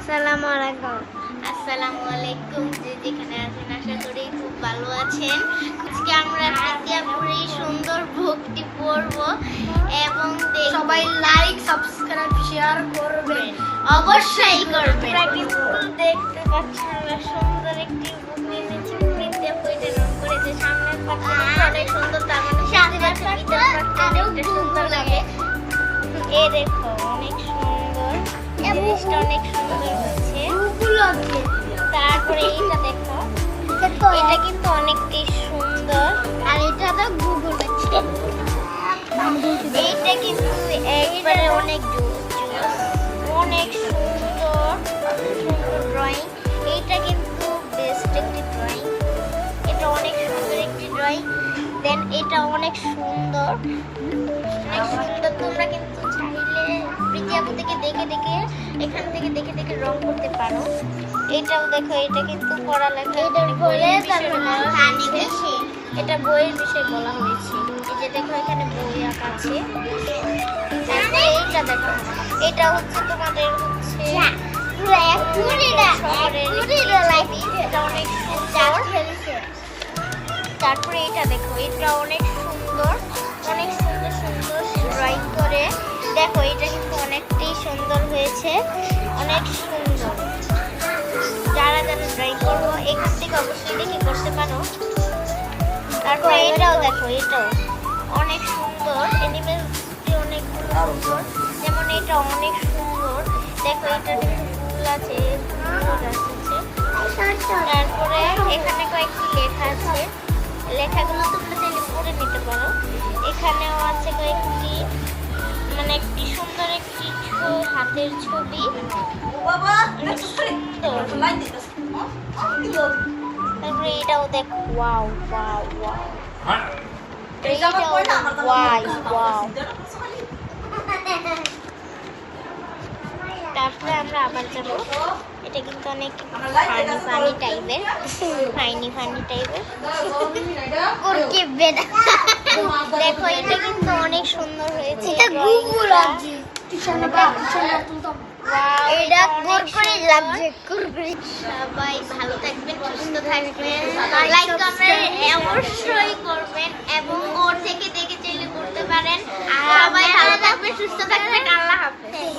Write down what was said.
আসসালামু আলাইকুম। আসসালামু আলাইকুম। যে যেখানে আছেন আশা করি খুব ভালো আছেন। আজকে আমরা তাতিয়াপুরি সুন্দর ভক্তি পড়ব এবং সবাই লাইক, সাবস্ক্রাইব, শেয়ার করবেন। অবশ্যই করবেন। আমরা কিন্তু দেখতে পাচ্ছেন আমরা সুন্দর একটি বুক নিয়েছি। বিদ্যা বইটা রং করেছে সামনের পাশটা অনেক সুন্দর, তার মানে সামনের পাশটা অনেক সুন্দর লাগে। এই দেখো অনেক সুন্দর, জিনিসটা অনেক সুন্দর হচ্ছে। তারপরে এইটা দেখো, এটা কিন্তু অনেকটাই সুন্দর। আর এটা তো গুগল আছে। এইটা কিন্তু একবারে অনেক অনেক সুন্দর সুন্দর ড্রয়িং। এইটা কিন্তু বেস্ট একটি ড্রয়িং, এটা অনেক সুন্দর একটি ড্রয়িং। দেন এটা অনেক সুন্দর অনেক সুন্দর। তোমরা কিন্তু চাইলে প্রীতি থেকে দেখে দেখে এখান থেকে দেখে দেখে রং করতে পারো। এটাও দেখো, এটা কিন্তু পড়ালেখা, এটা বইয়ের বিষয়ে এটা বইয়ের বিষয়ে বলা হয়েছে। এই যে দেখো এখানে বই আঁকা আছে। তারপরে এইটা দেখো, এটা হচ্ছে তোমাদের হচ্ছে এটা অনেক সুন্দর। তারপরে এটা দেখো, এটা অনেক সুন্দর অনেক সুন্দর সুন্দর ড্রয়িং করে। দেখো এটা কিন্তু অনেকটাই সুন্দর হয়েছে, অনেক সুন্দর। যারা যারা ড্রয়িং করবো এখান থেকে অবশ্যই দেখে করতে পারো। তারপরে এটাও দেখো, এটাও অনেক সুন্দর, অ্যানিমেলসটি অনেক সুন্দর। যেমন এটা অনেক সুন্দর, দেখো এটা ফুল আছে, ফুল আসছে। তারপরে এখানে কয়েকটি লেখা আছে, লেখাগুলো তোমরা চাইলে পড়ে নিতে পারো। এখানেও আছে কয়েকটি, মানে একটি সুন্দর একটি হাতের ছবি, অনেক সুন্দর। তারপরে এটাও দেখ, ওয়াও ওয়াও ওয়াও, তারপরে আমরা আবার যাবো। এটা কিন্তু অনেক ফানি টাইপের, ফানি টাইপের। দেখো এটা কিন্তু অনেক সুন্দর হয়েছে। এটা গুগল আছে। এটা কুরকুরি লাগছে, কুরকুরি। সবাই ভালো থাকবেন, সুস্থ থাকবেন, লাইক কমেন্ট অবশ্যই করবেন এবং ওর থেকে দেখে চাইলে করতে পারেন। সবাই ভালো থাকবেন, সুস্থ থাকবেন। আল্লাহ হাফেজ।